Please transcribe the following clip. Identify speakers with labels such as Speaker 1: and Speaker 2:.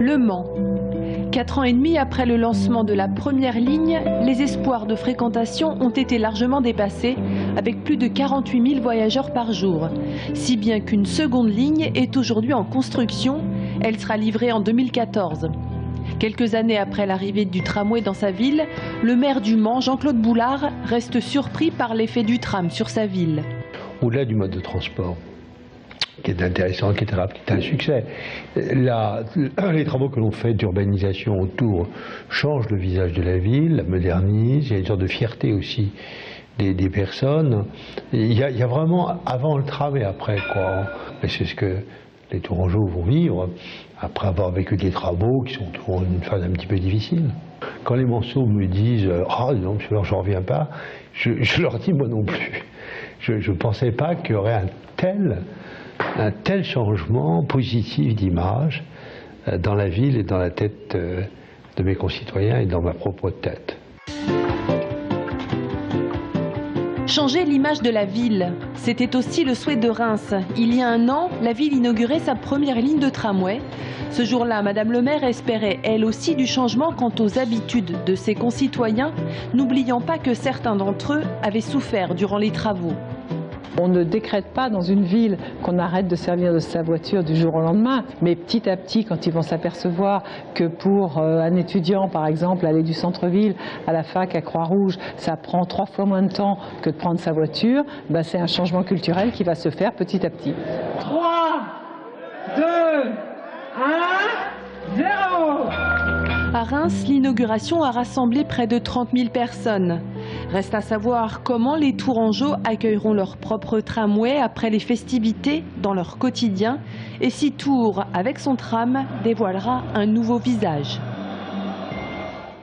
Speaker 1: Le Mans. 4 ans et demi après le lancement de la première ligne, les espoirs de fréquentation ont été largement dépassés, avec plus de 48 000 voyageurs par jour. Si bien qu'une seconde ligne est aujourd'hui en construction, elle sera livrée en 2014. Quelques années après l'arrivée du tramway dans sa ville, le maire du Mans, Jean-Claude Boulard, reste surpris par l'effet du tram sur sa ville.
Speaker 2: Au-delà du mode de transport, qui est intéressant, qui est rapide, qui est un succès, les travaux que l'on fait d'urbanisation autour changent le visage de la ville, la modernisent, il y a une sorte de fierté aussi des personnes. Il y a vraiment avant le tram et après, quoi. Et c'est ce que les Tourangeaux vont vivre, après avoir vécu des travaux qui sont toujours une phase un petit peu difficile. Quand les Manceaux me disent « Ah non, monsieur, j'en reviens pas », je leur dis « Moi non plus ». Je ne pensais pas qu'il y aurait un tel changement positif d'image dans la ville et dans la tête de mes concitoyens et dans ma propre tête.
Speaker 1: Changer l'image de la ville, c'était aussi le souhait de Reims. Il y a un an, la ville inaugurait sa première ligne de tramway. Ce jour-là, Madame le maire espérait elle aussi du changement quant aux habitudes de ses concitoyens, n'oubliant pas que certains d'entre eux avaient souffert durant les travaux.
Speaker 3: On ne décrète pas dans une ville qu'on arrête de servir de sa voiture du jour au lendemain, mais petit à petit, quand ils vont s'apercevoir que pour un étudiant, par exemple, aller du centre-ville à la fac à Croix-Rouge, ça prend 3 fois moins de temps que de prendre sa voiture, ben c'est un changement culturel qui va se faire petit à petit.
Speaker 4: 3, 2, 1, 0.
Speaker 1: À Reims, l'inauguration a rassemblé près de 30 000 personnes. Reste à savoir comment les Tourangeaux accueilleront leur propre tramway après les festivités dans leur quotidien et si Tours, avec son tram, dévoilera un nouveau visage.